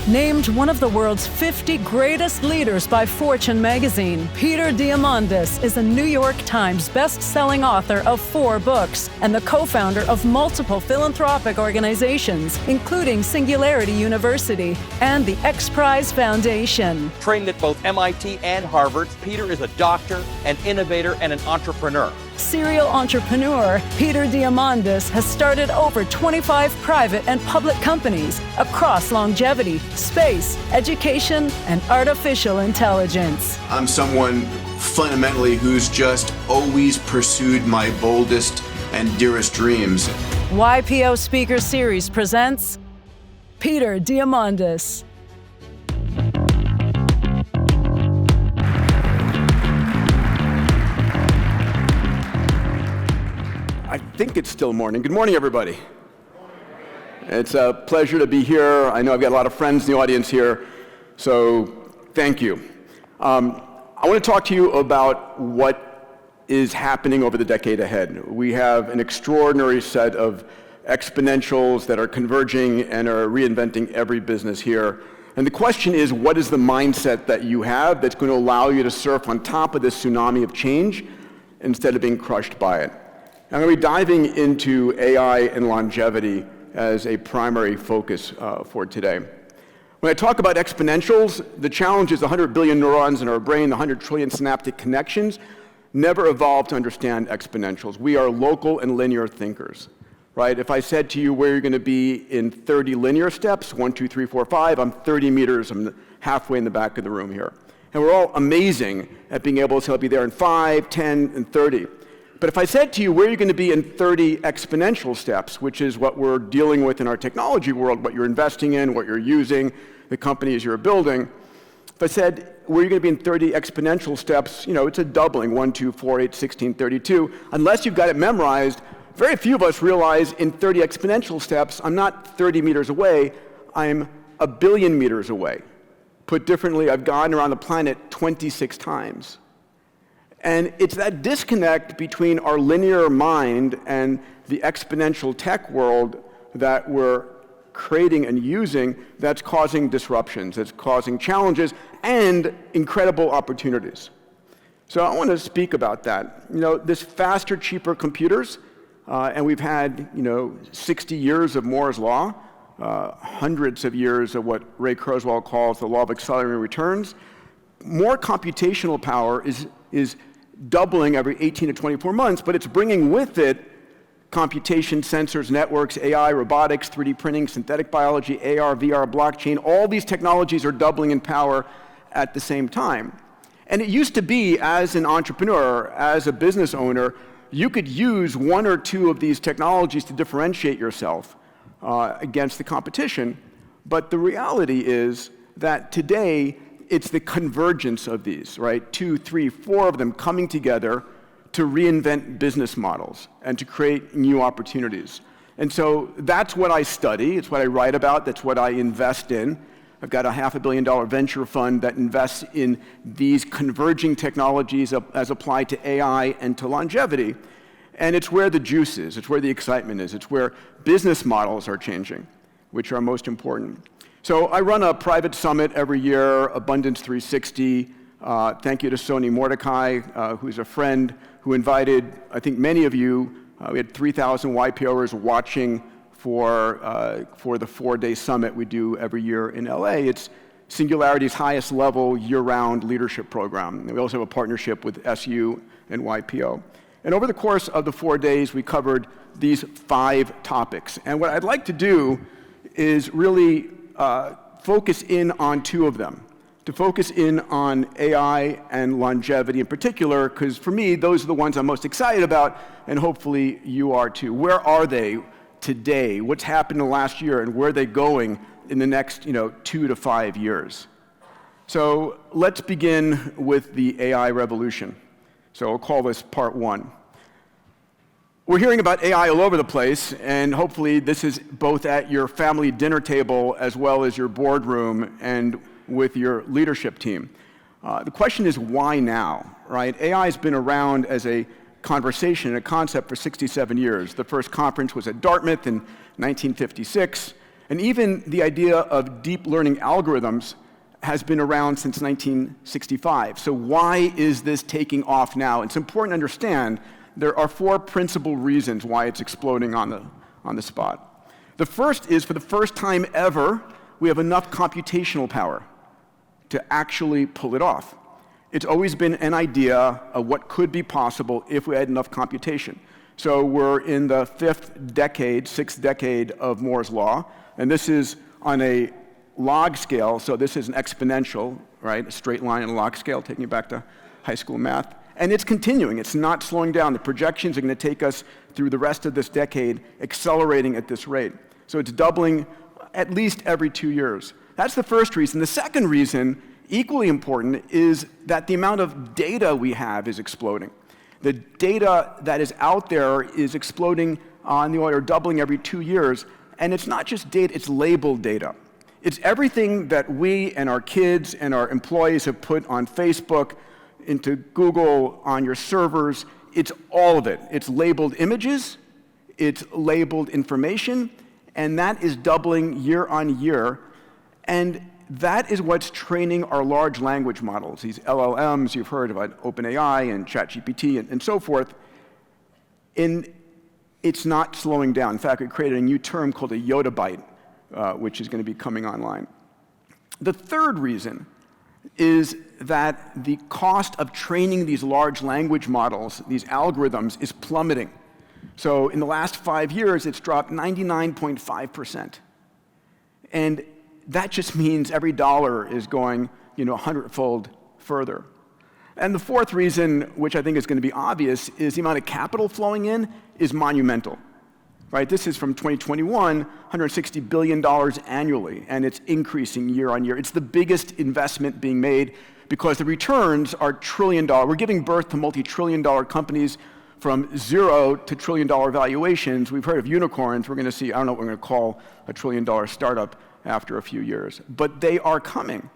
Named one of the world's 50 greatest leaders by Fortune magazine, Peter Diamandis is a New York Times best-selling author of 4 books and the co-founder of multiple philanthropic organizations, including Singularity University and the X Prize Foundation. Trained at both MIT and Harvard, Peter is a doctor, an innovator, and an entrepreneur. Serial entrepreneur, Peter Diamandis has started over 25 private and public companies across longevity, space, education, and artificial intelligence. I'm someone fundamentally who's just always pursued my boldest and dearest dreams. YPO Speaker Series presents Peter Diamandis. I think it's still morning. Good morning, everybody. It's a pleasure to be here. I know I've got a lot of friends in the audience here, so thank you. I want to talk to you about what is happening over the decade ahead. We have an extraordinary set of exponentials that are converging and are reinventing every business here. And the question is, what is the mindset that you have that's going to allow you to surf on top of this tsunami of change instead of being crushed by it? I'm going to be diving into AI and longevity as a primary focus for today. When I talk about exponentials, the challenge is 100 billion neurons in our brain, the 100 trillion synaptic connections never evolved to understand exponentials. We are local and linear thinkers, right? If I said to you where you're going to be in 30 linear steps, 1, 2, 3, 4, 5, I'm 30 meters, I'm halfway in the back of the room here. And we're all amazing at being able to be there in 5, 10, and 30. But if I said to you where you're going to be in 30 exponential steps, which is what we're dealing with in our technology world, what you're investing in, what you're using, the companies you're building, if I said where you're going to be in 30 exponential steps, you know, it's a doubling, 1, 2, 4, 8, 16, 32. Unless you've got it memorized, very few of us realize in 30 exponential steps, I'm not 30 meters away, I'm 1 billion meters away. Put differently, I've gone around the planet 26 times. And it's that disconnect between our linear mind and the exponential tech world that we're creating and using that's causing disruptions, that's causing challenges and incredible opportunities. So I want to speak about that. You know, this faster, cheaper computers, and we've had, 60 years of Moore's Law, hundreds of years of what Ray Kurzweil calls the law of accelerating returns. More computational power is doubling every 18 to 24 months, but it's bringing with it computation, sensors, networks, AI, robotics, 3D printing, synthetic biology, AR, VR, blockchain. All these technologies are doubling in power at the same time. And it used to be, as an entrepreneur, as a business owner, you could use 1 or 2 of these technologies to differentiate yourself against the competition. But the reality is that today, it's the convergence of these, right? 2, 3, 4 of them coming together to reinvent business models and to create new opportunities. And so that's what I study, it's what I write about, that's what I invest in. I've got a $500 million venture fund that invests in these converging technologies as applied to AI and to longevity. And it's where the juice is, it's where the excitement is, it's where business models are changing, which are most important. So I run a private summit every year, Abundance 360. Thank you to Sony Mordecai, who's a friend, who invited, I think, many of you. We had 3,000 YPOers watching for the 4-day summit we do every year in LA. It's Singularity's highest level year-round leadership program. And we also have a partnership with SU and YPO. And over the course of the 4 days, we covered these 5 topics. And what I'd like to do is really focus in on 2 of them, to focus in on AI and longevity in particular, because for me, those are the ones I'm most excited about, and hopefully you are too. Where are they today? What's happened in the last year, and where are they going in the next 2 to 5 years? So let's begin with the AI revolution. So I'll call this part 1. We're hearing about AI all over the place, and hopefully this is both at your family dinner table as well as your boardroom and with your leadership team. The question is, why now, right? AI has been around as a conversation and a concept for 67 years. The first conference was at Dartmouth in 1956, And even the idea of deep learning algorithms has been around since 1965. So why is this taking off now? It's important to understand there are 4 principal reasons why it's exploding on the spot. The first is, for the first time ever, we have enough computational power to actually pull it off. It's always been an idea of what could be possible if we had enough computation. So we're in the 6th decade of Moore's law, and this is on a log scale, so this is an exponential, right? A straight line in a log scale, taking you back to high school math. And it's continuing, it's not slowing down. The projections are going to take us through the rest of this decade, accelerating at this rate. So it's doubling at least every 2 years. That's the first reason. The second reason, equally important, is that the amount of data we have is exploding. The data that is out there is exploding on the order of doubling every 2 years. And it's not just data, it's labeled data. It's everything that we and our kids and our employees have put on Facebook, into Google, on your servers. It's all of it. It's labeled images, it's labeled information, and that is doubling year on year. And that is what's training our large language models, these LLMs. You've heard about OpenAI and ChatGPT and so forth. And it's not slowing down. In fact, we created a new term called a yottabyte, which is going to be coming online. The third reason is that the cost of training these large language models, these algorithms, is plummeting. So in the last 5 years, it's dropped 99.5%. And that just means every dollar is going, 100-fold further. And the fourth reason, which I think is going to be obvious, is the amount of capital flowing in is monumental. Right? This is from 2021, $160 billion annually, and it's increasing year on year. It's the biggest investment being made because the returns are trillion-dollar. We're giving birth to multi-trillion-dollar companies from $0 to trillion-dollar valuations. We've heard of unicorns. We're going to see, I don't know what we're going to call a trillion-dollar startup after a few years, but they are coming.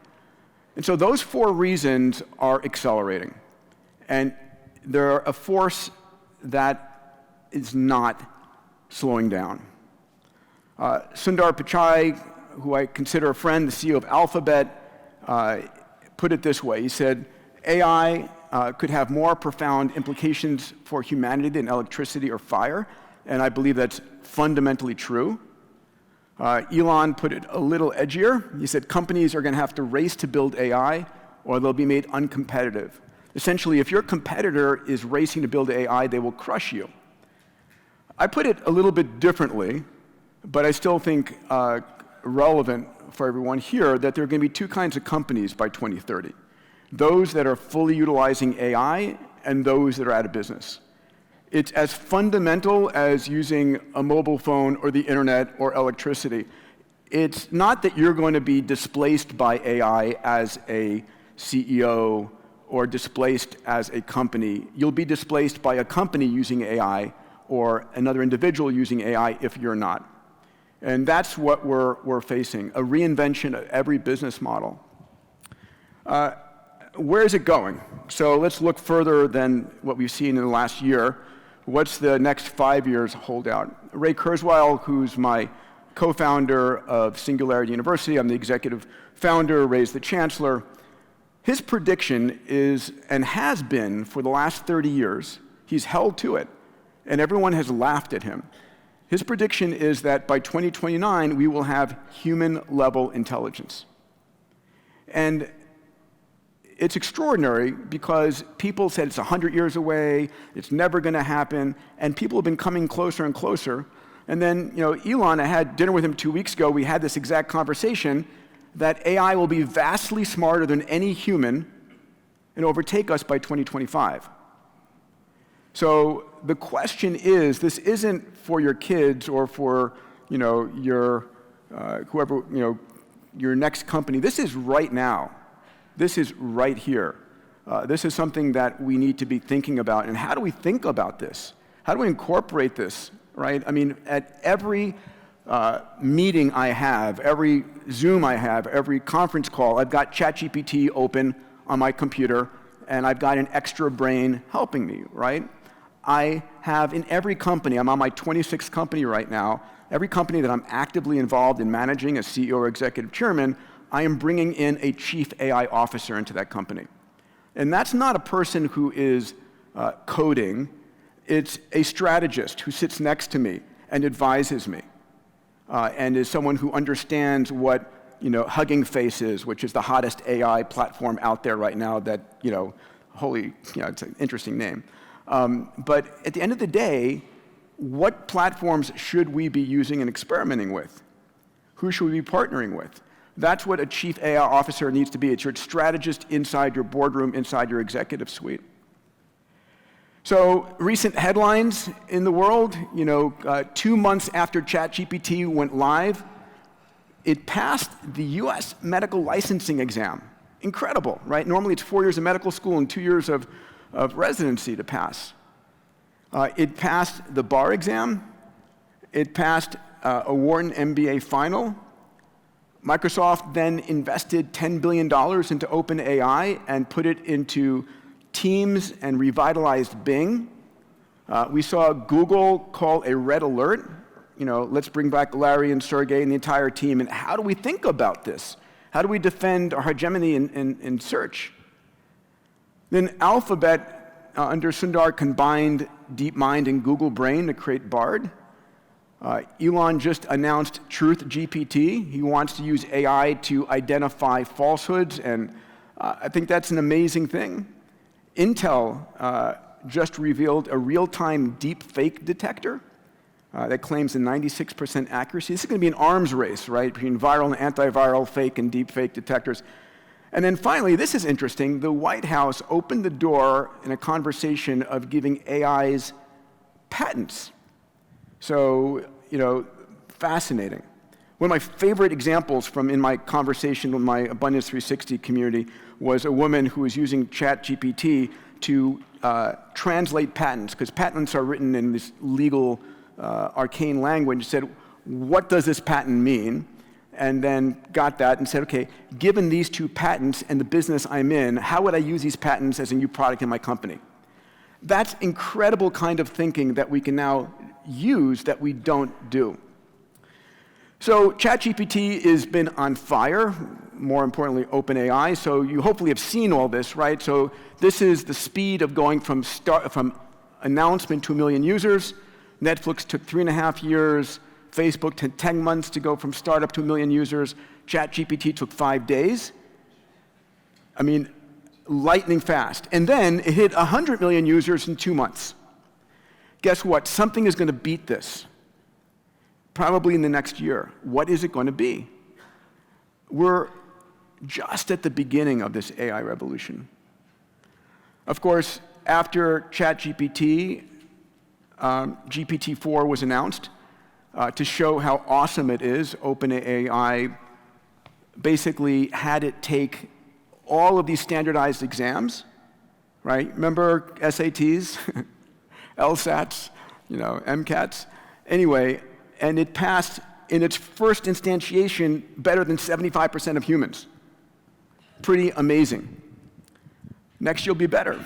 And so those 4 reasons are accelerating. And they're a force that is not slowing down. Sundar Pichai, who I consider a friend, the CEO of Alphabet, put it this way. He said, AI could have more profound implications for humanity than electricity or fire, and I believe that's fundamentally true. Elon put it a little edgier. He said companies are going to have to race to build AI, or they'll be made uncompetitive. Essentially, if your competitor is racing to build AI, they will crush you. I put it a little bit differently, but I still think relevant for everyone here, that there are going to be 2 kinds of companies by 2030. Those that are fully utilizing AI and those that are out of business. It's as fundamental as using a mobile phone or the internet or electricity. It's not that you're going to be displaced by AI as a CEO or displaced as a company. You'll be displaced by a company using AI or another individual using AI if you're not. And that's what we're facing, a reinvention of every business model. Where is it going? So let's look further than what we've seen in the last year. What's the next 5 years hold out? Ray Kurzweil, who's my co-founder of Singularity University, I'm the executive founder, Ray's the chancellor. His prediction is, and has been for the last 30 years, he's held to it, and everyone has laughed at him. His prediction is that by 2029, we will have human-level intelligence. And it's extraordinary because people said it's 100 years away, it's never going to happen, and people have been coming closer and closer. And then, Elon, I had dinner with him 2 weeks ago, we had this exact conversation that AI will be vastly smarter than any human and overtake us by 2025. So the question is, this isn't for your kids or for, your whoever, your next company. This is right now. This is right here. This is something that we need to be thinking about. And how do we think about this? How do we incorporate this, right? I mean, at every meeting I have, every Zoom I have, every conference call, I've got ChatGPT open on my computer, and I've got an extra brain helping me, right? I have in every company, I'm on my 26th company right now, every company that I'm actively involved in managing as CEO or executive chairman, I am bringing in a chief AI officer into that company. And that's not a person who is coding. It's a strategist who sits next to me and advises me and is someone who understands what Hugging Face is, which is the hottest AI platform out there right now that, it's an interesting name. But at the end of the day, what platforms should we be using and experimenting with? Who should we be partnering with? That's what a chief AI officer needs to be. It's your strategist inside your boardroom, inside your executive suite. So recent headlines in the world, 2 months after ChatGPT went live, it passed the US medical licensing exam. Incredible, right? Normally it's 4 years of medical school and 2 years of residency to pass. It passed the bar exam. It passed a Wharton MBA final. Microsoft then invested $10 billion into OpenAI and put it into Teams and revitalized Bing. We saw Google call a red alert. Let's bring back Larry and Sergey and the entire team. And how do we think about this? How do we defend our hegemony in search? Then Alphabet, under Sundar, combined DeepMind and Google Brain to create Bard. Elon just announced Truth GPT. He wants to use AI to identify falsehoods, and I think that's an amazing thing. Intel just revealed a real-time deep fake detector that claims a 96% accuracy. This is going to be an arms race, right, between viral and antiviral fake and deep fake detectors. And then finally, this is interesting, the White House opened the door in a conversation of giving AIs patents. So, fascinating. One of my favorite examples from in my conversation with my Abundance 360 community was a woman who was using ChatGPT to translate patents, because patents are written in this legal, arcane language, said, what does this patent mean? And then got that and said, okay, given these two patents and the business I'm in, how would I use these patents as a new product in my company? That's incredible kind of thinking that we can now use that we don't do. So ChatGPT has been on fire, more importantly, OpenAI. So you hopefully have seen all this, right? So this is the speed of going from announcement to 1 million users. Netflix took 3.5 years. Facebook took 10 months to go from startup to 1 million users. ChatGPT took 5 days. I mean, lightning fast. And then it hit 100 million users in 2 months. Guess what? Something is going to beat this, probably in the next year. What is it going to be? We're just at the beginning of this AI revolution. Of course, after ChatGPT, GPT-4 was announced. To show how awesome it is, OpenAI basically had it take all of these standardized exams, right? Remember SATs, LSATs, MCATs? Anyway, and it passed in its first instantiation better than 75% of humans. Pretty amazing. Next, you'll be better.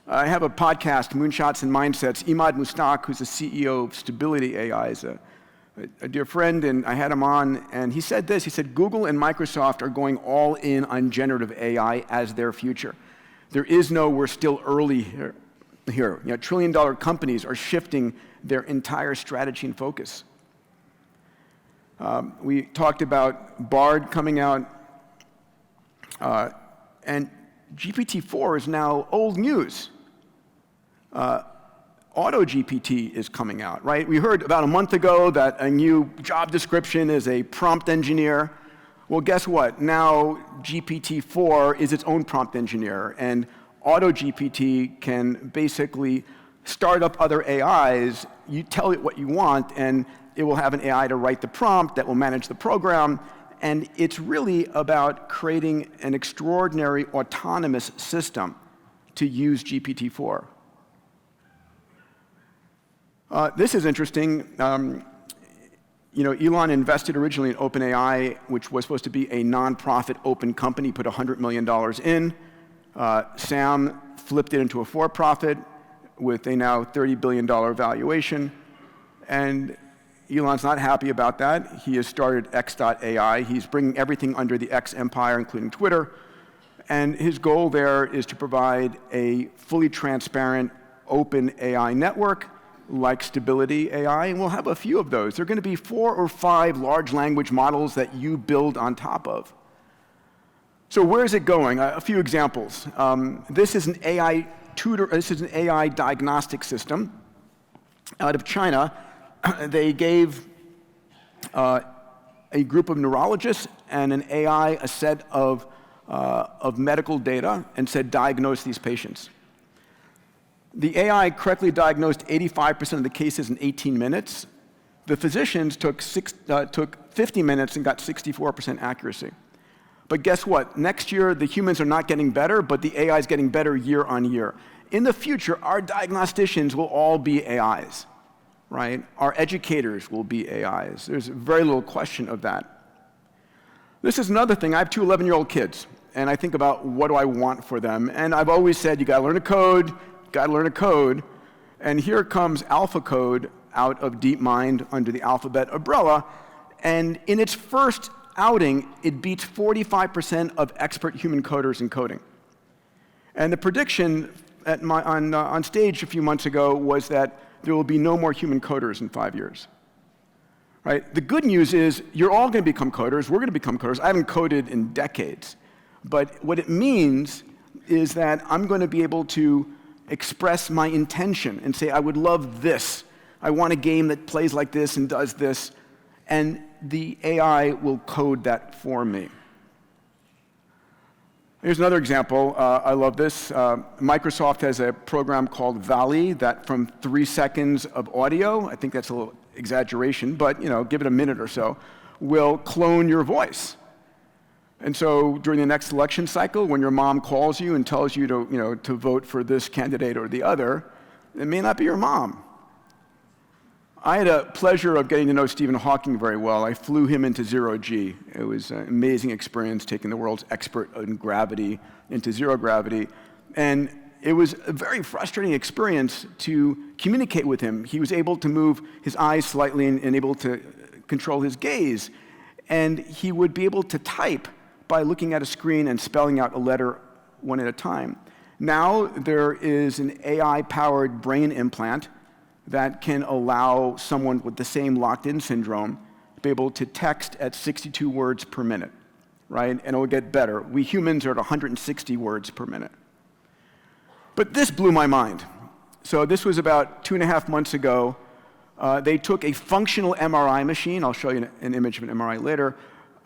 I have a podcast, Moonshots and Mindsets. Imad Mustaq, who's the CEO of Stability AI, is a dear friend, and I had him on, and he said this. He said, Google and Microsoft are going all in on generative AI as their future. There is no, we're still early here. Trillion-dollar companies are shifting their entire strategy and focus. We talked about Bard coming out, and GPT-4 is now old news. AutoGPT is coming out, right? We heard about a month ago that a new job description is a prompt engineer. Well, guess what? Now GPT-4 is its own prompt engineer, and AutoGPT can basically start up other AIs. You tell it what you want, and it will have an AI to write the prompt that will manage the program. And it's really about creating an extraordinary autonomous system to use GPT-4. This is interesting. Elon invested originally in OpenAI, which was supposed to be a nonprofit open company, put $100 million in. Sam flipped it into a for-profit. with a now $30 billion valuation. And Elon's not happy about that. He has started X.AI. He's bringing everything under the X empire, including Twitter. And his goal there is to provide a fully transparent, open AI network like Stability AI, and we'll have a few of those. There are going to be 4 or 5 large language models that you build on top of. So where is it going? A few examples. This is an AI tutor. This is an AI diagnostic system out of China. They gave a group of neurologists and an AI a set of medical data and said, diagnose these patients. The AI correctly diagnosed 85% of the cases in 18 minutes. The physicians took 50 minutes and got 64% accuracy. But guess what? Next year, the humans are not getting better, but the AI is getting better year on year. In the future, our diagnosticians will all be AIs, right? Our educators will be AIs. There's very little question of that. This is another thing. I have 2 11-year-old kids, and I think about what do I want for them. And I've always said, you got to learn to code. Got to learn a code, and here comes AlphaCode out of DeepMind under the Alphabet umbrella, and in its first outing, it beats 45% of expert human coders in coding. And the prediction on stage a few months ago was that there will be no more human coders in 5 years. Right? The good news is you're all going to become coders. We're going to become coders. I haven't coded in decades, but what it means is that I'm going to be able to express my intention and say, I would love this. I want a game that plays like this and does this. And the AI will code that for me. Here's another example. I love this. Microsoft has a program called Valley that from 3 seconds of audio, I think that's a little exaggeration, but give it a minute or so, will clone your voice. And so during the next election cycle, when your mom calls you and tells you to vote for this candidate or the other, it may not be your mom. I had a pleasure of getting to know Stephen Hawking very well. I flew him into zero G. It was an amazing experience taking the world's expert in gravity into zero gravity. And it was a very frustrating experience to communicate with him. He was able to move his eyes slightly and able to control his gaze. And he would be able to type by looking at a screen and spelling out a letter one at a time. Now there is an AI-powered brain implant that can allow someone with the same locked-in syndrome to be able to text at 62 words per minute, right? And it will get better. We humans are at 160 words per minute. But this blew my mind. So this was about 2.5 months ago. They took a functional MRI machine, I'll show you an image of an MRI later,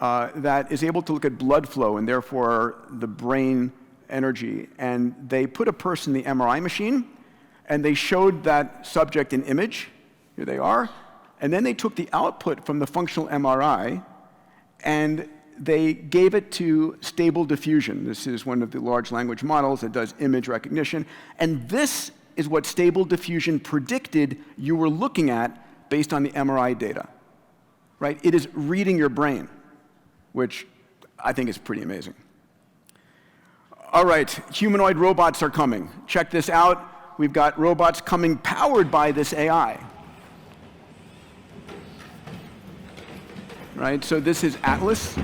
that is able to look at blood flow and therefore the brain energy. And they put a person in the MRI machine, and they showed that subject an image. Here they are. And then they took the output from the functional MRI, and they gave it to Stable Diffusion. This is one of the large language models that does image recognition. And this is what Stable Diffusion predicted you were looking at based on the MRI data. Right? It is reading your brain, which I think is pretty amazing. All right, humanoid robots are coming. Check this out. We've got robots coming powered by this AI. Right, so this is Atlas.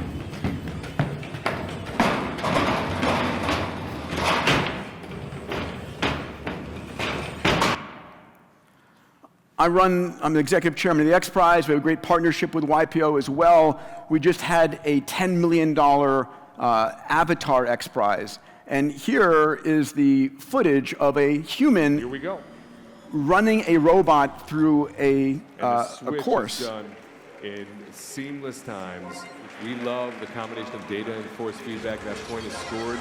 I'm the executive chairman of the X Prize. We have a great partnership with YPO as well. We just had a $10 million Avatar X Prize. And here is the footage of a human here we go. Running a robot through a course. Is done in seamless times. We love the combination of data and force feedback. That point is scored.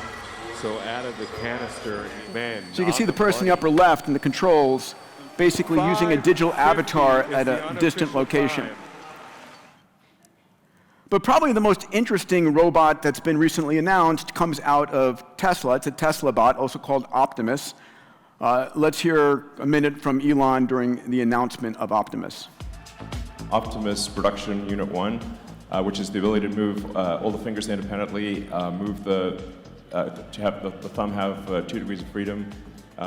So out of the canister, man. So you can see the person in the upper left in the controls basically using a digital avatar at a distant location. Time. But probably the most interesting robot that's been recently announced comes out of Tesla. It's a Tesla bot, also called Optimus. Let's hear a minute from Elon during the announcement of Optimus. Optimus Production Unit 1, which is the ability to move all the fingers independently, to have the thumb have 2 degrees of freedom,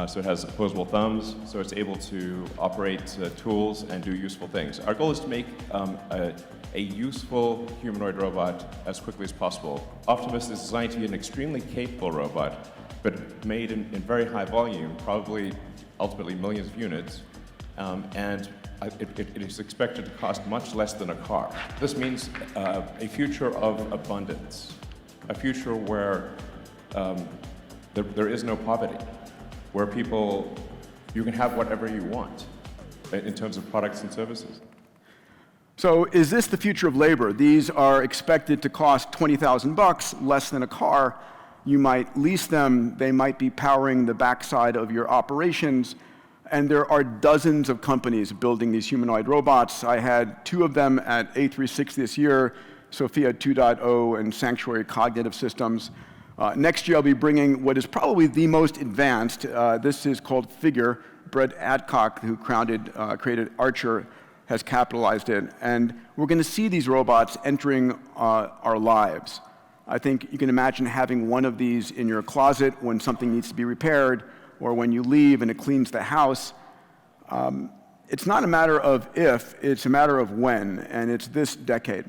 So it has opposable thumbs, so it's able to operate tools and do useful things. Our goal is to make a useful humanoid robot as quickly as possible. Optimus is designed to be an extremely capable robot, but made in very high volume, probably ultimately millions of units, and it is expected to cost much less than a car. This means a future of abundance, a future where there is no poverty, where you can have whatever you want in terms of products and services. So is this the future of labor? These are expected to cost $20,000, less than a car. You might lease them. They might be powering the backside of your operations. And there are dozens of companies building these humanoid robots. I had 2 of them at A360 this year, Sophia 2.0 and Sanctuary Cognitive Systems. Next year, I'll be bringing what is probably the most advanced. This is called Figure. Brett Adcock, who created Archer, has capitalized it. And we're going to see these robots entering our lives. I think you can imagine having one of these in your closet when something needs to be repaired, or when you leave and it cleans the house. It's not a matter of if, it's a matter of when, and it's this decade.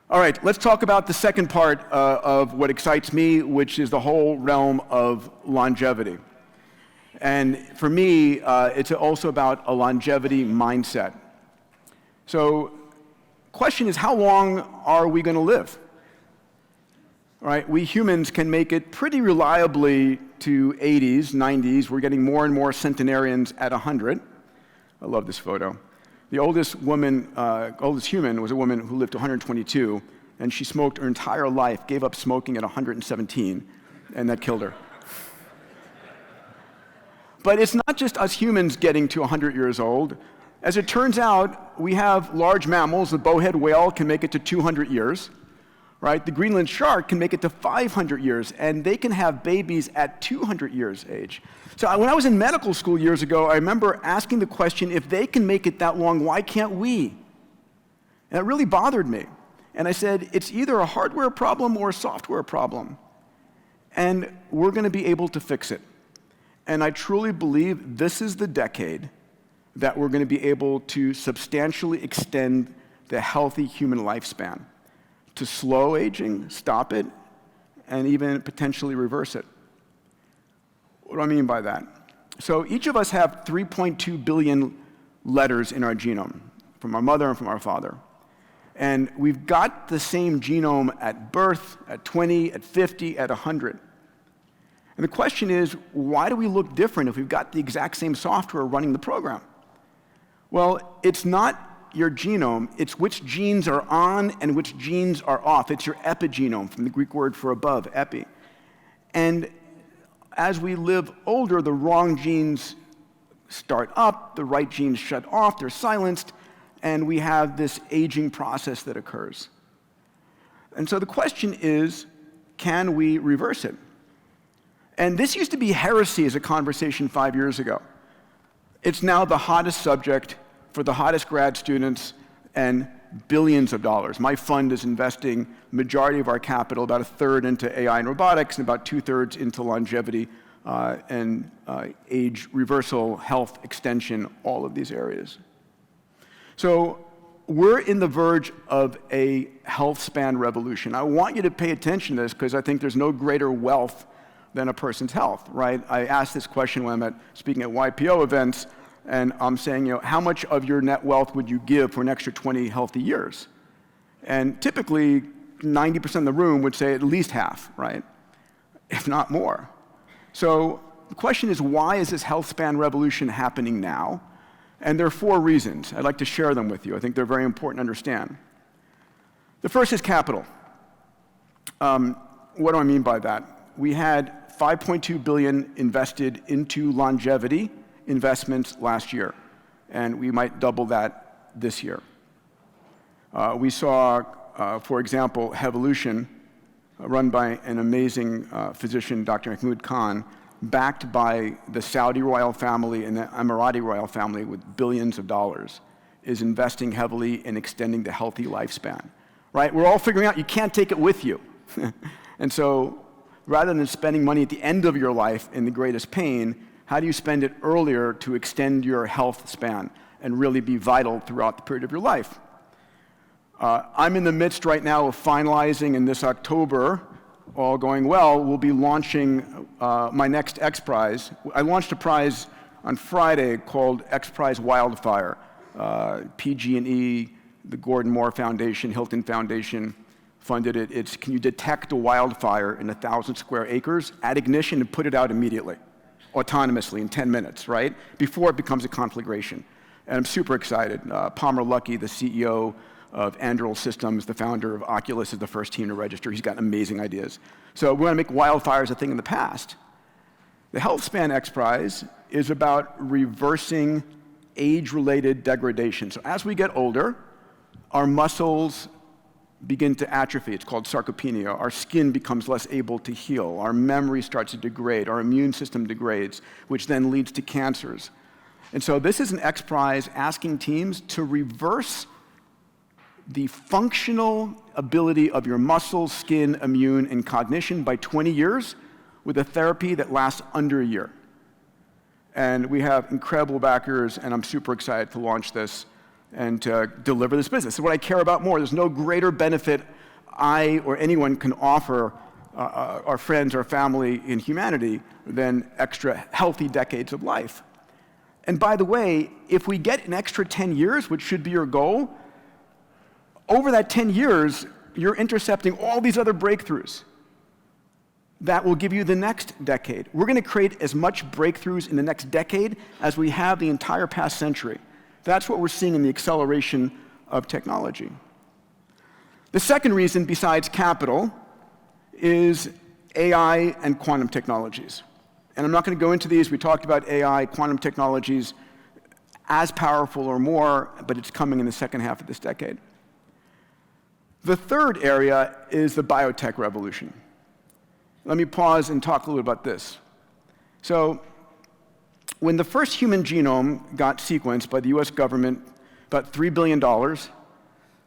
All right, let's talk about the second part of what excites me, which is the whole realm of longevity. And for me, it's also about a longevity mindset. So, question is, how long are we going to live? All right, we humans can make it pretty reliably to 80s, 90s. We're getting more and more centenarians at 100. I love this photo. The oldest human was a woman who lived to 122, and she smoked her entire life, gave up smoking at 117, and that killed her. But it's not just us humans getting to 100 years old. As it turns out, we have large mammals. The bowhead whale can make it to 200 years. Right? The Greenland shark can make it to 500 years, and they can have babies at 200 years age. So when I was in medical school years ago, I remember asking the question, if they can make it that long, why can't we? And it really bothered me. And I said, it's either a hardware problem or a software problem. And we're going to be able to fix it. And I truly believe this is the decade that we're going to be able to substantially extend the healthy human lifespan, to slow aging, stop it, and even potentially reverse it. What do I mean by that? So each of us have 3.2 billion letters in our genome, from our mother and from our father. And we've got the same genome at birth, at 20, at 50, at 100. And the question is, why do we look different if we've got the exact same software running the program? Well, it's not your genome, it's which genes are on and which genes are off. It's your epigenome, from the Greek word for above, epi. And as we live older, the wrong genes start up, the right genes shut off, they're silenced, and we have this aging process that occurs. And so the question is, can we reverse it? And this used to be heresy as a conversation 5 years ago. It's now the hottest subject for the hottest grad students, and billions of dollars. My fund is investing majority of our capital, about 1/3 into AI and robotics, and about 2/3 into longevity and age reversal, health extension, all of these areas. So we're in the verge of a health span revolution. I want you to pay attention to this because I think there's no greater wealth than a person's health, right? I asked this question when I'm speaking at YPO events, and I'm saying, how much of your net wealth would you give for an extra 20 healthy years? And typically, 90% of the room would say at least half, right? If not more. So the question is, why is this health span revolution happening now? And there are 4 reasons. I'd like to share them with you. I think they're very important to understand. The first is capital. What do I mean by that? We had $5.2 billion invested into longevity investments last year, and we might double that this year. We saw, for example, Hevolution, run by an amazing physician, Dr. Mahmoud Khan, backed by the Saudi royal family and the Emirati royal family with billions of dollars, is investing heavily in extending the healthy lifespan. Right? We're all figuring out you can't take it with you. And so rather than spending money at the end of your life in the greatest pain, how do you spend it earlier to extend your health span and really be vital throughout the period of your life? I'm in the midst right now of finalizing, in this October, all going well, we'll be launching my next X Prize. I launched a prize on Friday called X Prize Wildfire. PG&E, the Gordon Moore Foundation, Hilton Foundation funded it. It's, can you detect a wildfire in 1,000 square acres, add ignition, and put it out immediately, autonomously in 10 minutes, right? Before it becomes a conflagration. And I'm super excited. Palmer Luckey, the CEO of Anduril Systems, the founder of Oculus, is the first team to register. He's got amazing ideas. So we want to make wildfires a thing in the past. The HealthSpan X Prize is about reversing age-related degradation. So as we get older, our muscles begin to atrophy. It's called sarcopenia. Our skin becomes less able to heal. Our memory starts to degrade. Our immune system degrades, which then leads to cancers. And so this is an X Prize asking teams to reverse the functional ability of your muscles, skin, immune, and cognition by 20 years with a therapy that lasts under a year. And we have incredible backers, and I'm super excited to launch this and to deliver this business. So what I care about more, there's no greater benefit I or anyone can offer our friends, our family, in humanity than extra healthy decades of life. And by the way, if we get an extra 10 years, which should be your goal, over that 10 years, you're intercepting all these other breakthroughs that will give you the next decade. We're going to create as much breakthroughs in the next decade as we have the entire past century. That's what we're seeing in the acceleration of technology. The second reason, besides capital, is AI and quantum technologies. And I'm not going to go into these. We talked about AI, quantum technologies, as powerful or more, but it's coming in the second half of this decade. The third area is the biotech revolution. Let me pause and talk a little bit about this. So, when the first human genome got sequenced by the US government, about $3 billion,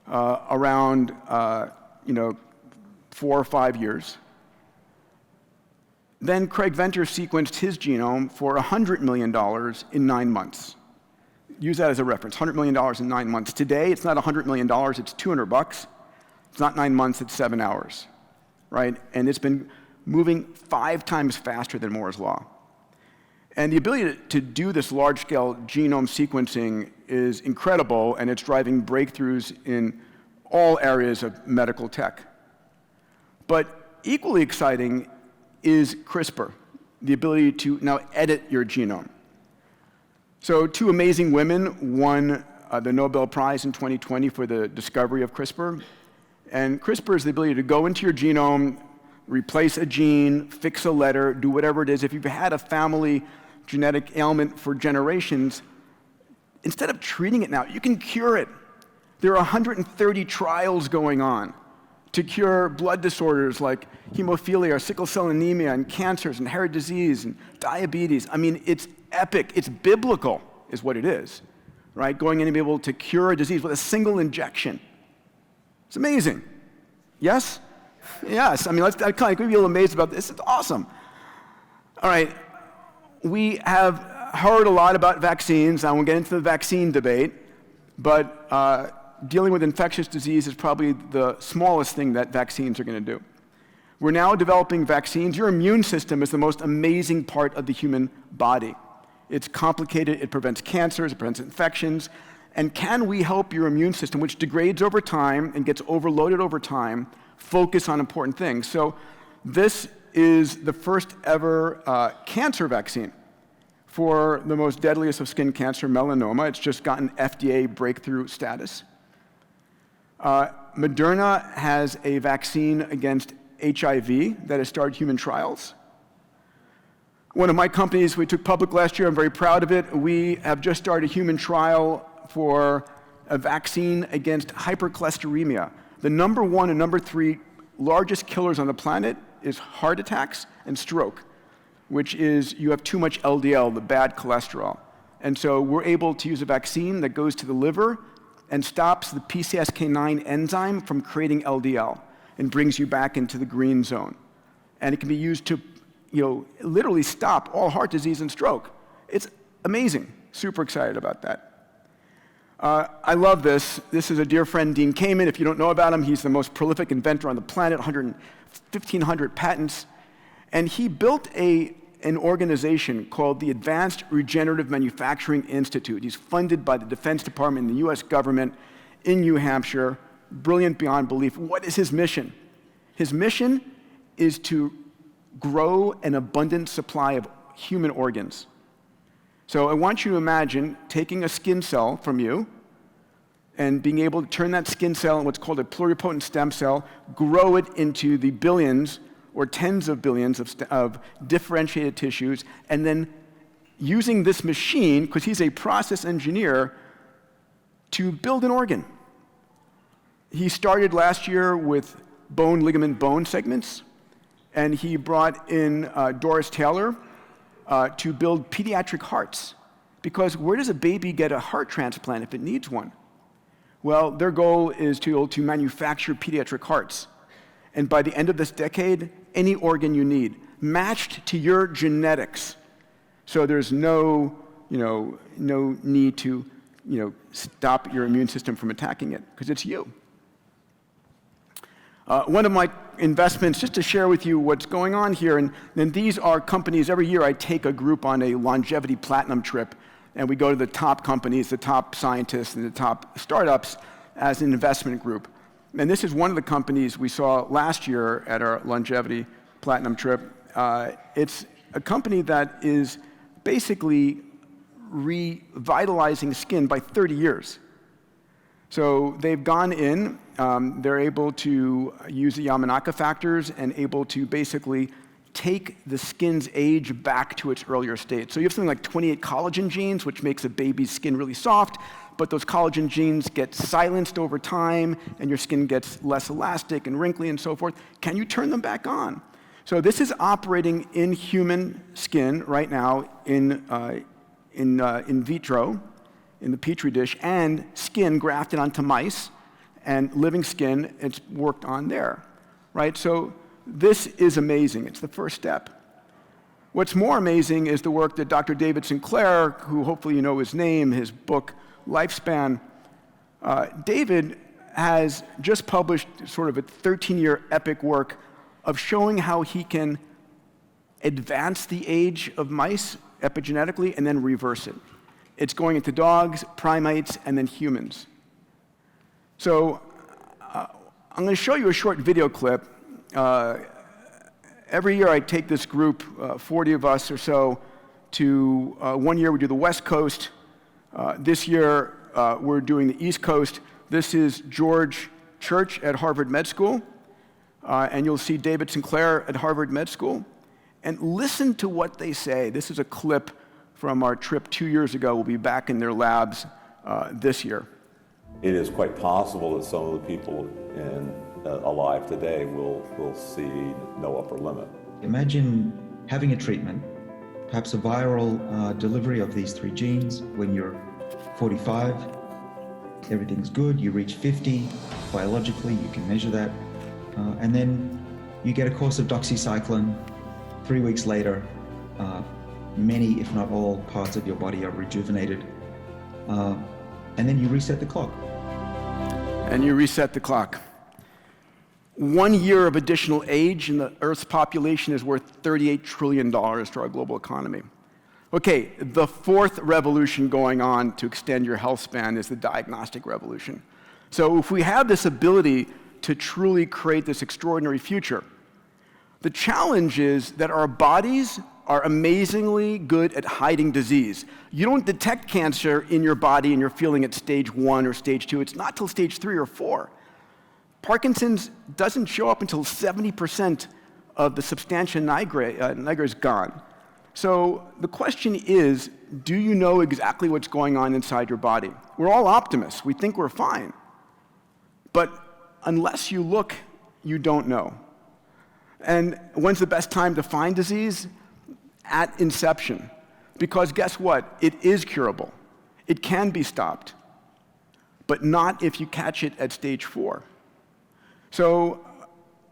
around 4 or 5 years, then Craig Venter sequenced his genome for $100 million in 9 months. Use that as a reference, $100 million in 9 months. Today, it's not $100 million, it's $200. It's not 9 months, it's 7 hours, right? And it's been moving 5 times faster than Moore's Law. And the ability to do this large-scale genome sequencing is incredible, and it's driving breakthroughs in all areas of medical tech. But equally exciting is CRISPR, the ability to now edit your genome. So 2 amazing women won the Nobel Prize in 2020 for the discovery of CRISPR. And CRISPR is the ability to go into your genome, replace a gene, fix a letter, do whatever it is. If you've had a family genetic ailment for generations, instead of treating it now, you can cure it. There are 130 trials going on to cure blood disorders like hemophilia, or sickle cell anemia, and cancers, and heart disease, and diabetes. I mean, it's epic. It's biblical, is what it is, right? Going in and be able to cure a disease with a single injection. It's amazing. Yes? Yes. I mean, I kind of be a little amazed about this. It's awesome. All right. We have heard a lot about vaccines. I won't get into the vaccine debate, but dealing with infectious disease is probably the smallest thing that vaccines are going to do. We're now developing vaccines. Your immune system is the most amazing part of the human body. It's complicated. It prevents cancers. It prevents infections. And can we help your immune system, which degrades over time and gets overloaded over time, focus on important things? So this is the first ever cancer vaccine for the most deadliest of skin cancer, melanoma. It's just gotten FDA breakthrough status. Moderna has a vaccine against HIV that has started human trials. One of my companies we took public last year, I'm very proud of it. We have just started a human trial for a vaccine against hypercholesteremia. The number 1 and number 3 largest killers on the planet is heart attacks and stroke, which is you have too much LDL, the bad cholesterol. And so we're able to use a vaccine that goes to the liver and stops the PCSK9 enzyme from creating LDL and brings you back into the green zone. and it can be used to, literally stop all heart disease and stroke. It's amazing. Super excited about that. I love this. This is a dear friend, Dean Kamen. If you don't know about him, he's the most prolific inventor on the planet, 1,500 patents. And he built an organization called the Advanced Regenerative Manufacturing Institute. He's funded by the Defense Department and the US government in New Hampshire. Brilliant beyond belief. What is his mission? His mission is to grow an abundant supply of human organs. So I want you to imagine taking a skin cell from you and being able to turn that skin cell in what's called a pluripotent stem cell, grow it into the billions or tens of billions of differentiated tissues, and then using this machine, because he's a process engineer, to build an organ. He started last year with bone, ligament, bone segments, and he brought in Doris Taylor to build pediatric hearts. Because where does a baby get a heart transplant if it needs one? Well, their goal is to manufacture pediatric hearts. And by the end of this decade, any organ you need, matched to your genetics. So there's no need to, stop your immune system from attacking it, because it's you. One of my investments, just to share with you what's going on here, and then these are companies. Every year I take a group on a longevity platinum trip, and we go to the top companies, the top scientists, and the top startups as an investment group. And this is one of the companies we saw last year at our longevity platinum trip. It's a company that is basically revitalizing skin by 30 years. So they've gone in, they're able to use the Yamanaka factors and able to basically take the skin's age back to its earlier state. So you have something like 28 collagen genes, which makes a baby's skin really soft, but those collagen genes get silenced over time, and your skin gets less elastic and wrinkly and so forth. Can you turn them back on? So this is operating in human skin right now in vitro, in the Petri dish, and skin grafted onto mice, and living skin, it's worked on there, right? So this is amazing. It's the first step. What's more amazing is the work that Dr. David Sinclair, who hopefully you know his name, his book, Lifespan. David has just published sort of a 13-year epic work of showing how he can advance the age of mice epigenetically and then reverse it. It's going into dogs, primates, and then humans. So I'm going to show you a short video clip. Every year I take this group, 40 of us or so, to one year we do the West Coast. This year we're doing the East Coast. This is George Church at Harvard Med School, and you'll see David Sinclair at Harvard Med School. And listen to what they say. This is a clip from our trip 2 years ago. We'll be back in their labs this year. It is quite possible that some of the people alive today will see no upper limit. Imagine having a treatment, perhaps a viral delivery of these 3 genes when you're 45, everything's good, you reach 50, biologically you can measure that, and then you get a course of doxycycline. 3 weeks later, many, if not all, parts of your body are rejuvenated, and then you reset the clock. And you reset the clock. 1 year of additional age in the Earth's population is worth $38 trillion to our global economy. Okay, the fourth revolution going on to extend your health span is the diagnostic revolution. So if we have this ability to truly create this extraordinary future, the challenge is that our bodies are amazingly good at hiding disease. You don't detect cancer in your body and you're feeling at stage 1 or stage 2. It's not till stage 3 or 4. Parkinson's doesn't show up until 70% of the substantia nigra is gone. So the question is, do you know exactly what's going on inside your body? We're all optimists. We think we're fine. But unless you look, you don't know. And when's the best time to find disease? At inception. Because guess what? It is curable. It can be stopped. But not if you catch it at stage 4. So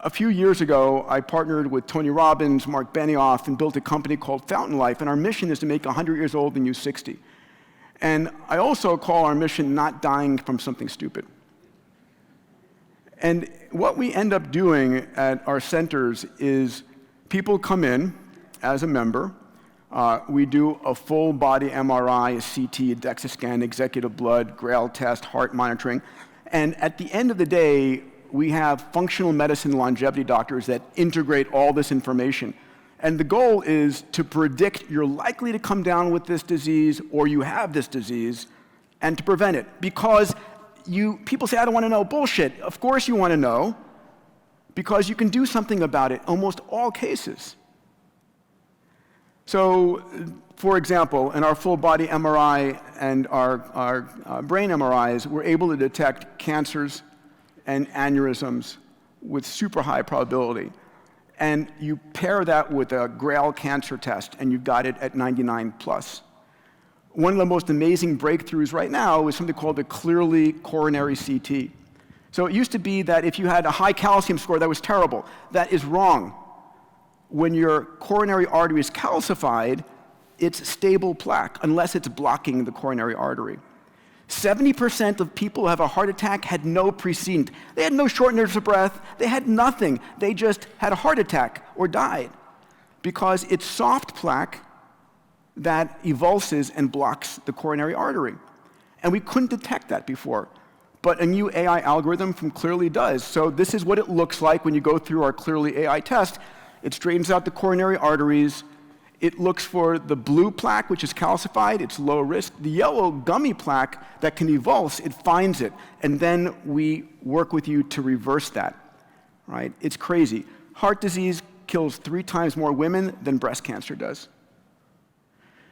a few years ago, I partnered with Tony Robbins, Mark Benioff, and built a company called Fountain Life, and our mission is to make 100 years old and you 60. And I also call our mission not dying from something stupid. And what we end up doing at our centers is people come in as a member. We do a full body MRI, CT, DEXA scan, executive blood, Grail test, heart monitoring. And at the end of the day, we have functional medicine longevity doctors that integrate all this information. And the goal is to predict you're likely to come down with this disease or you have this disease and to prevent it. Because people say, I don't want to know. Bullshit. Of course you want to know because you can do something about it, almost all cases. So, for example, in our full body MRI and our brain MRIs, we're able to detect cancers and aneurysms with super high probability. And you pair that with a Grail cancer test, and you've got it at 99+. One of the most amazing breakthroughs right now is something called the Clearly Coronary CT. So it used to be that if you had a high calcium score, that was terrible. That is wrong. When your coronary artery is calcified, it's stable plaque, unless it's blocking the coronary artery. 70% of people who have a heart attack had no precedent. They had no shortness of breath. They had nothing. They just had a heart attack or died because it's soft plaque that evulses and blocks the coronary artery. And we couldn't detect that before. But a new AI algorithm from Clearly does. So this is what it looks like when you go through our Clearly AI test. It straightens out the coronary arteries. It looks for the blue plaque, which is calcified. It's low risk. The yellow gummy plaque that can evulse, it finds it. And then we work with you to reverse that, right? It's crazy. Heart disease kills 3 times more women than breast cancer does.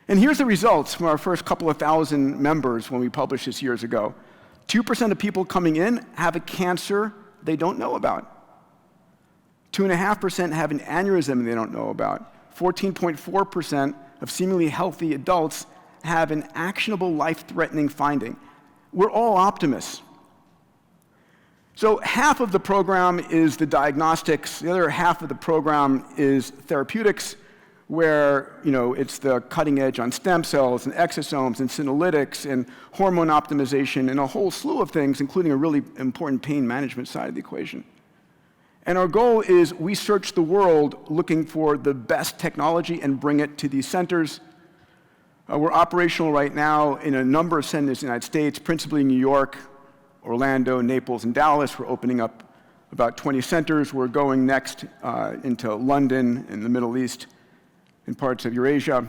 And here's the results from our first couple of thousand members when we published this years ago. 2% of people coming in have a cancer they don't know about. 2.5% have an aneurysm they don't know about. 14.4% of seemingly healthy adults have an actionable, life-threatening finding. We're all optimists. So half of the program is the diagnostics. The other half of the program is therapeutics, where it's the cutting edge on stem cells and exosomes and senolytics and hormone optimization and a whole slew of things, including a really important pain management side of the equation. And our goal is we search the world looking for the best technology and bring it to these centers. We're operational right now in a number of centers in the United States, principally New York, Orlando, Naples, and Dallas. We're opening up about 20 centers. We're going next into London and the Middle East and parts of Eurasia.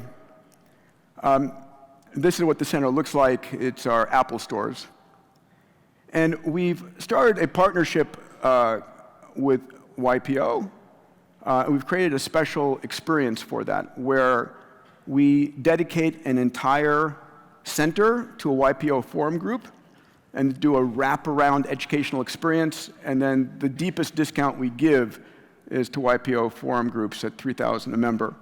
This is what the center looks like. It's our Apple stores. And we've started a partnership with YPO. We've created a special experience for that, where we dedicate an entire center to a YPO forum group and do a wraparound educational experience, and then the deepest discount we give is to YPO forum groups at $3,000 a member.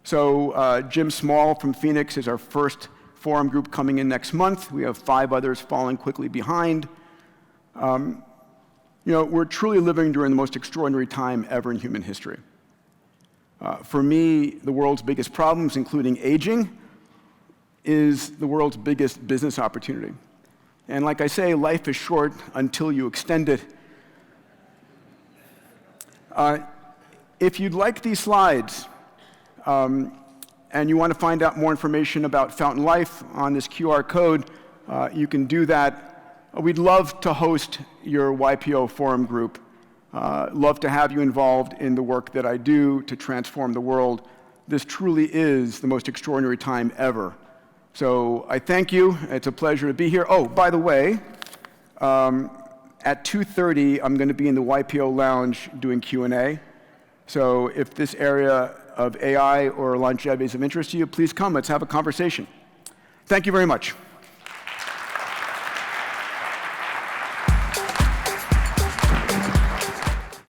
So Jim Small from Phoenix is our first forum group coming in next month. We have 5 others following quickly behind. We're truly living during the most extraordinary time ever in human history. For me, the world's biggest problems, including aging, is the world's biggest business opportunity. And like I say, life is short until you extend it. If you'd like these slides, and you want to find out more information about Fountain Life on this QR code, you can do that. We'd love to host your YPO forum group. Love to have you involved in the work that I do to transform the world. This truly is the most extraordinary time ever. So I thank you. It's a pleasure to be here. Oh, by the way, at 2:30, I'm going to be in the YPO lounge doing Q&A. So if this area of AI or longevity is of interest to you, please come. Let's have a conversation. Thank you very much.